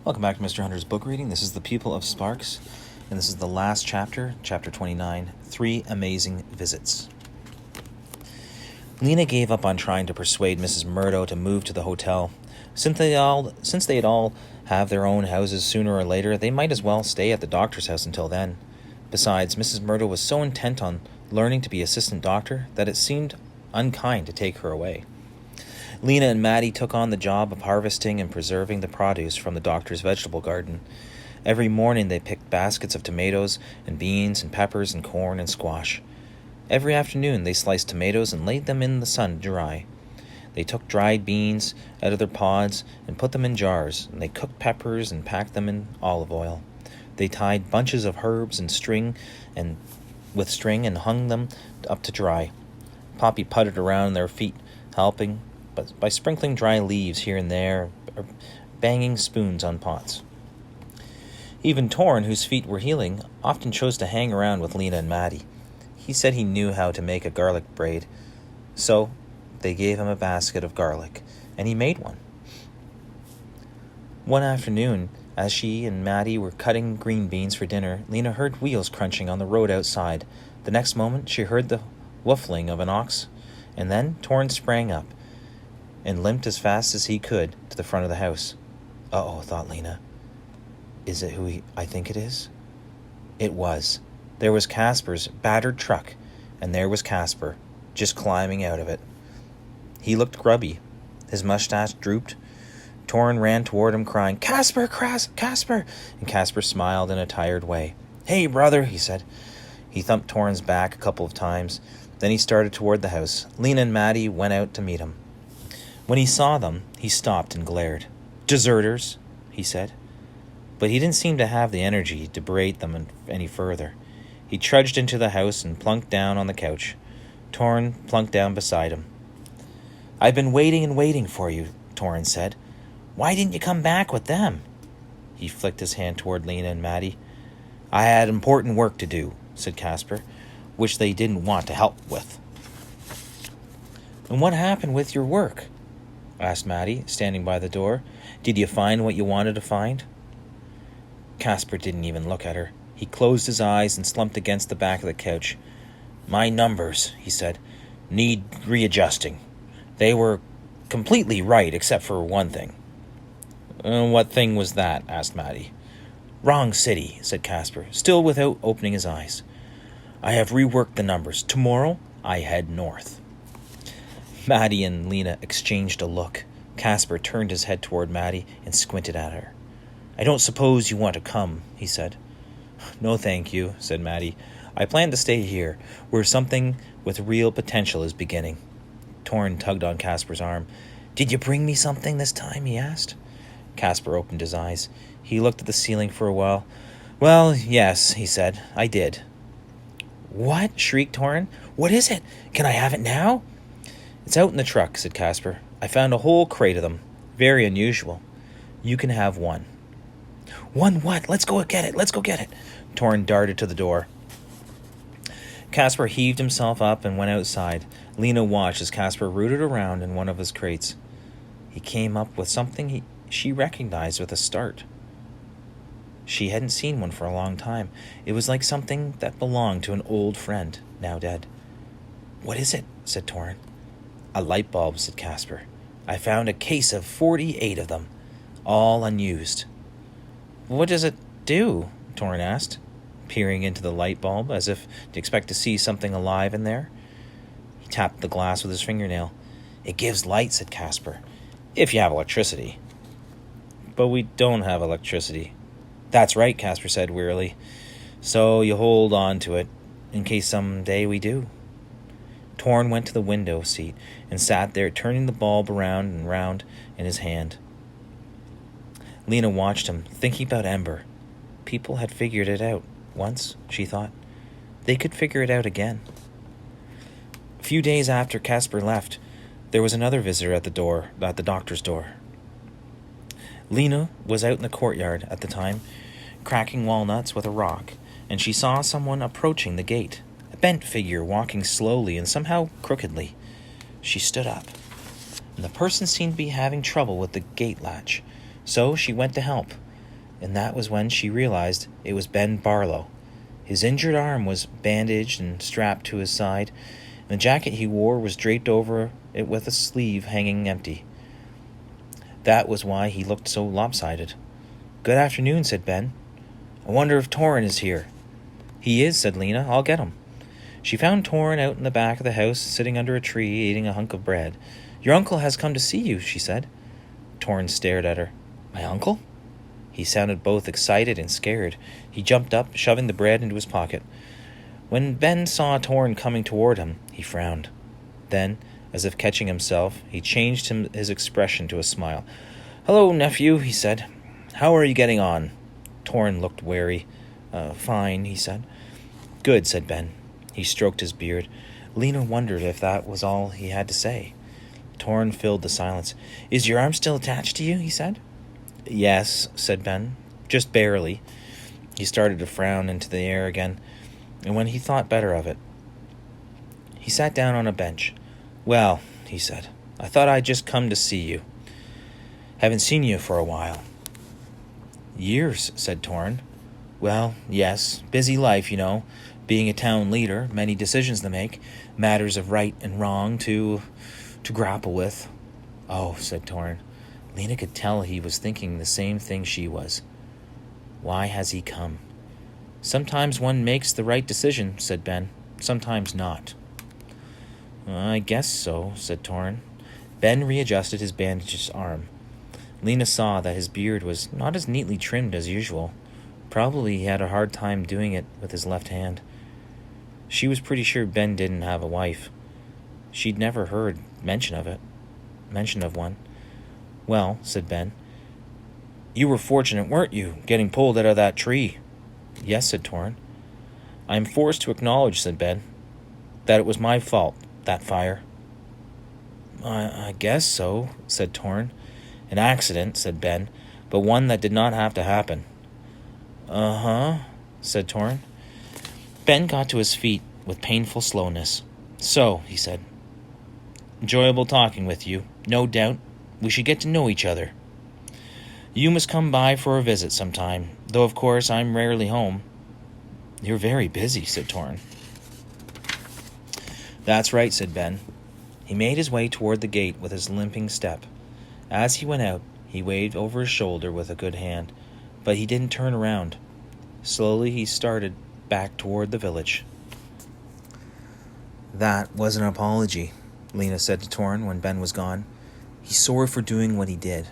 Welcome back to Mr. Hunter's book reading. This is The Pupil of Sparks, and this is the last chapter, chapter 29, 3 Amazing Visits. Lena gave up on trying to persuade Mrs. Murdo to move to the hotel. Since they'd all have their own houses sooner or later, they might as well stay at the doctor's house until then. Besides, Mrs. Murdo was so intent on learning to be assistant doctor that it seemed unkind to take her away. Lena and Maddie took on the job of harvesting and preserving the produce from the doctor's vegetable garden. Every morning they picked baskets of tomatoes and beans and peppers and corn and squash. Every afternoon they sliced tomatoes and laid them in the sun to dry. They took dried beans out of their pods and put them in jars, and they cooked peppers and packed them in olive oil. They tied bunches of herbs and with string and hung them up to dry. Poppy puttered around their feet, helping by sprinkling dry leaves here and there, or banging spoons on pots. Even Torn, whose feet were healing, often chose to hang around with Lena and Maddie. He said he knew how to make a garlic braid, so they gave him a basket of garlic, and he made one. One afternoon, as she and Maddie were cutting green beans for dinner, Lena heard wheels crunching on the road outside. The next moment, she heard the woofling of an ox, and then Torn sprang up and limped as fast as he could to the front of the house. Uh-oh, thought Lena. Is it who I think it is? It was. There was Casper's battered truck, and there was Casper, just climbing out of it. He looked grubby. His mustache drooped. Torn ran toward him, crying, "Casper, Casper!" And Casper smiled in a tired way. "Hey, brother," he said. He thumped Torn's back a couple of times. Then he started toward the house. Lena and Maddie went out to meet him. When he saw them, he stopped and glared. "Deserters," he said. But he didn't seem to have the energy to berate them any further. He trudged into the house and plunked down on the couch. Torn plunked down beside him. "I've been waiting and waiting for you," Torn said. "Why didn't you come back with them?" He flicked his hand toward Lena and Maddie. "I had important work to do," said Casper, which they didn't want to help with. "And what happened with your work?" asked Maddie, standing by the door. "Did you find what you wanted to find?" Casper didn't even look at her. He closed his eyes and slumped against the back of the couch. "My numbers," he said, "need readjusting. They were completely right except for one thing." "What thing was that?" asked Maddie. "Wrong city," said Casper, still without opening his eyes. "I have reworked the numbers. Tomorrow I head north." Maddie and Lena exchanged a look. Casper turned his head toward Maddie and squinted at her. "I don't suppose you want to come," he said. "No, thank you," said Maddie. "I plan to stay here, where something with real potential is beginning." Torn tugged on Casper's arm. "Did you bring me something this time?" he asked. Casper opened his eyes. He looked at the ceiling for a while. "Well, yes," he said. "I did." "What?" shrieked Torn. "What is it? Can I have it now?" "It's out in the truck," said Casper. "I found a whole crate of them. Very unusual. You can have one." "One what? Let's go get it. Let's go get it." Torn darted to the door. Casper heaved himself up and went outside. Lena watched as Casper rooted around in one of his crates. He came up with something she recognized with a start. She hadn't seen one for a long time. It was like something that belonged to an old friend, now dead. "What is it?" said Torn. "A light bulb," said Casper. "I found a case of 48 of them, all unused." "What does it do?" Torn asked, peering into the light bulb as if to expect to see something alive in there. He tapped the glass with his fingernail. "It gives light," said Casper, "if you have electricity." "But we don't have electricity." "That's right," Casper said wearily. "So you hold on to it, in case someday we do." Torn went to the window seat and sat there, turning the bulb around and round in his hand. Lena watched him, thinking about Ember. People had figured it out once, she thought. They could figure it out again. A few days after Casper left, there was another visitor at the doctor's door. Lena was out in the courtyard at the time, cracking walnuts with a rock, and she saw someone approaching the gate, a bent figure walking slowly and somehow crookedly. She stood up, and the person seemed to be having trouble with the gate latch, so she went to help. and that was when she realized it was Ben Barlow. His injured arm was bandaged and strapped to his side, and the jacket he wore was draped over it with a sleeve hanging empty. That was why he looked so lopsided. "Good afternoon," said Ben. "I wonder if Torrin is here." "He is," said Lena. "I'll get him." She found Torrin out in the back of the house, sitting under a tree, eating a hunk of bread. "Your uncle has come to see you," she said. Torrin stared at her. "My uncle?" He sounded both excited and scared. He jumped up, shoving the bread into his pocket. When Ben saw Torrin coming toward him, he frowned. Then, as if catching himself, he changed his expression to a smile. "Hello, nephew," he said. "How are you getting on?" Torrin looked wary. Fine," he said. "Good," said Ben. He stroked his beard. Lena wondered if that was all he had to say. Torrin filled the silence. "Is your arm still attached to you?" he said. "Yes," said Ben. "Just barely." He started to frown into the air again, and when he thought better of it, he sat down on a bench. "Well," he said, "I thought I'd just come to see you. Haven't seen you for a while." "Years," said Torrin. "Well, yes. Busy life, you know. Being a town leader, many decisions to make, matters of right and wrong to grapple with." "Oh," said Torrin. Lena could tell he was thinking the same thing she was. Why has he come? "Sometimes one makes the right decision," said Ben. "Sometimes not." "I guess so," said Torrin. Ben readjusted his bandaged arm. Lena saw that his beard was not as neatly trimmed as usual. Probably he had a hard time doing it with his left hand. She was pretty sure Ben didn't have a wife. She'd never heard mention of one. "Well," said Ben, "you were fortunate, weren't you, getting pulled out of that tree?" "Yes," said Torrin. "I am forced to acknowledge," said Ben, "that it was my fault, that fire." I guess so," said Torrin. "An accident," said Ben, "but one that did not have to happen." "Uh-huh," said Torrin. Ben got to his feet with painful slowness. "So," he said, "enjoyable talking with you, no doubt. We should get to know each other. You must come by for a visit sometime, though of course I'm rarely home." "You're very busy," said Torrin. "That's right," said Ben. He made his way toward the gate with his limping step. As he went out, he waved over his shoulder with a good hand, but he didn't turn around. Slowly he started back toward the village. "That was an apology," Lena said to Torrin when Ben was gone. "He's sorry for doing what he did.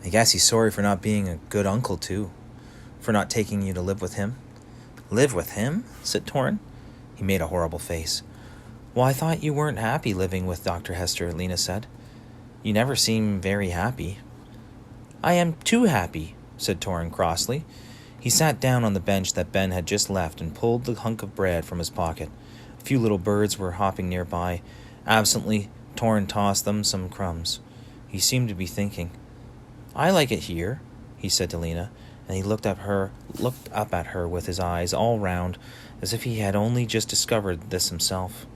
I guess he's sorry for not being a good uncle, too. For not taking you to live with him." "Live with him?" said Torrin. He made a horrible face. "Well, I thought you weren't happy living with Dr. Hester," Lena said. "You never seem very happy." "I am too happy," said Torrin crossly. He sat down on the bench that Ben had just left and pulled the hunk of bread from his pocket. A few little birds were hopping nearby. Absently, Torrin tossed them some crumbs. He seemed to be thinking. "I like it here," he said to Lena, and he looked up at her with his eyes all round, as if he had only just discovered this himself.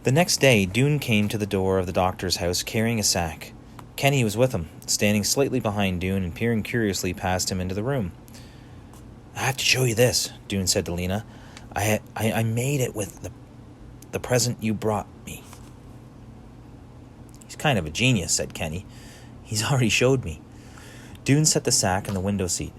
The next day, Doone came to the door of the doctor's house carrying a sack. Kenny was with him, standing slightly behind Doone and peering curiously past him into the room. "I have to show you this," Doone said to Lena. I made it with the present you brought me." "He's kind of a genius," said Kenny. "He's already showed me." Doone set the sack in the window seat.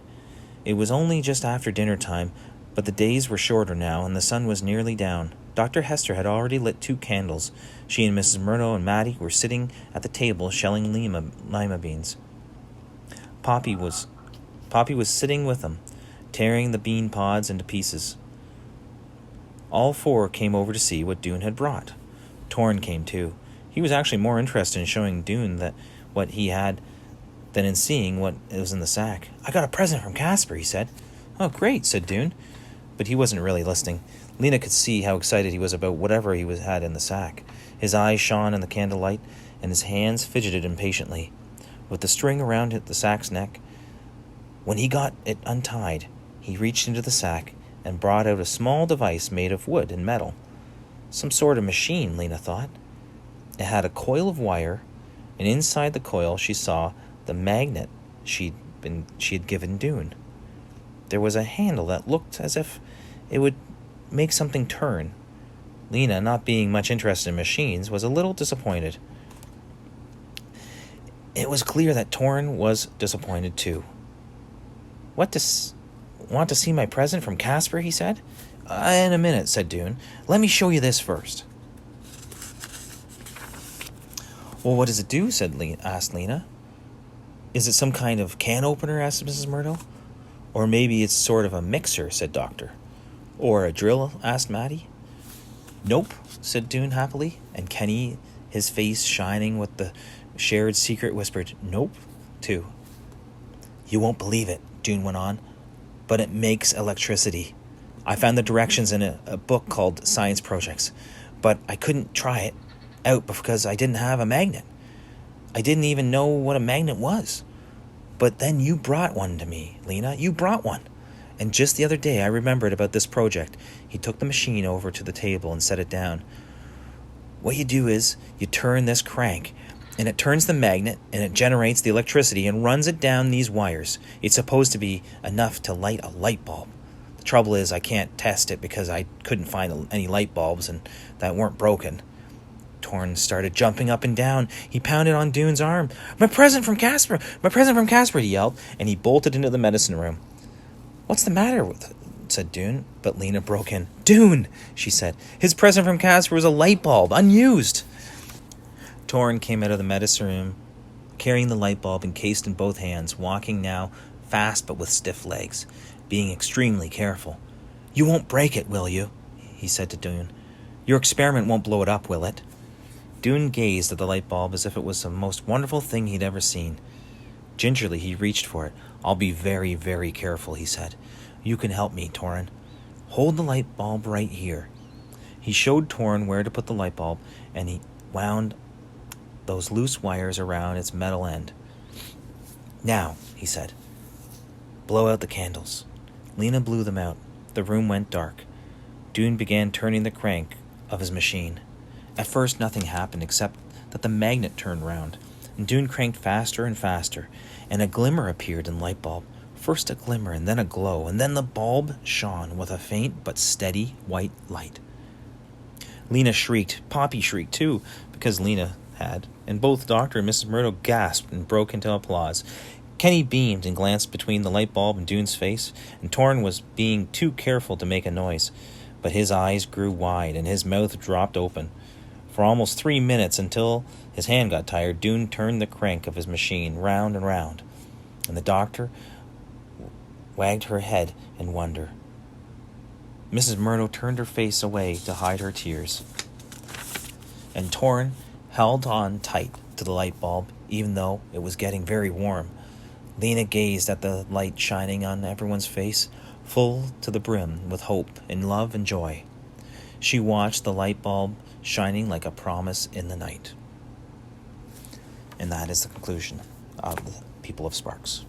It was only just after dinner time, but the days were shorter now, and the sun was nearly down. Dr. Hester had already lit 2 candles. She and Mrs. Murdo and Mattie were sitting at the table shelling lima beans. Poppy was sitting with them, tearing the bean pods into pieces. All 4 came over to see what Doone had brought. Torrin came too. He was actually more interested in showing Doone what he had than in seeing what was in the sack. "I got a present from Casper," he said. "Oh, great," said Doone. But he wasn't really listening. Lena could see how excited he was about whatever he had in the sack. His eyes shone in the candlelight, and his hands fidgeted impatiently with the string around the sack's neck. When he got it untied, he reached into the sack and brought out a small device made of wood and metal. Some sort of machine, Lena thought. It had a coil of wire, and inside the coil she saw the magnet she'd she had given Dune. There was a handle that looked as if it would make something turn. Lena, not being much interested in machines, was a little disappointed. It was clear that Torn was disappointed too. Want to see my present from Casper, he said. In a minute, said Dune. Let me show you this first. Well, what does it do? asked Lena. Is it some kind of can opener? Asked Mrs. Myrtle. Or maybe it's sort of a mixer, said Doctor. Or a drill? Asked Maddie. Nope, said Dune happily, and Kenny, his face shining with the shared secret, whispered, nope, too. You won't believe it, Dune went on, but it makes electricity. I found the directions in a book called Science Projects, but I couldn't try it out because I didn't have a magnet. I didn't even know what a magnet was. But then you brought one to me, Lena. You brought one. And just the other day I remembered about this project. He took the machine over to the table and set it down. What you do is you turn this crank, and it turns the magnet, and it generates the electricity and runs it down these wires. It's supposed to be enough to light a light bulb. The trouble is I can't test it because I couldn't find any light bulbs and that weren't broken. Torn started jumping up and down. He pounded on Dune's arm. My present from Casper! My present from Casper! He yelled, and he bolted into the medicine room. What's the matter with it? Said Dune, but Lena broke in. Dune, she said. His present from Casper was a light bulb, unused. Torn came out of the medicine room, carrying the light bulb encased in both hands, walking now fast but with stiff legs, being extremely careful. You won't break it, will you? He said to Dune. Your experiment won't blow it up, will it? Dune gazed at the light bulb as if it was the most wonderful thing he'd ever seen. Gingerly, he reached for it. I'll be very, very careful, he said. You can help me, Torrin. Hold the light bulb right here. He showed Torrin where to put the light bulb, and he wound those loose wires around its metal end. Now, he said, blow out the candles. Lena blew them out. The room went dark. Dune began turning the crank of his machine. At first, nothing happened except that the magnet turned round, and Dune cranked faster and faster, and a glimmer appeared in the light bulb. First a glimmer, and then a glow, and then the bulb shone with a faint but steady white light. Lena shrieked. Poppy shrieked too, because Lena had, and both Doctor and Mrs. Myrtle gasped and broke into applause. Kenny beamed and glanced between the light bulb and Dune's face, and Torn was being too careful to make a noise, but his eyes grew wide and his mouth dropped open. For almost 3 minutes, until his hand got tired, Dune turned the crank of his machine round and round, and the Doctor wagged her head in wonder. Mrs. Myrtle turned her face away to hide her tears, and Torrin held on tight to the light bulb, even though it was getting very warm. Lena gazed at the light shining on everyone's face, full to the brim with hope and love and joy. She watched the light bulb shining like a promise in the night. And that is the conclusion of the People of Sparks.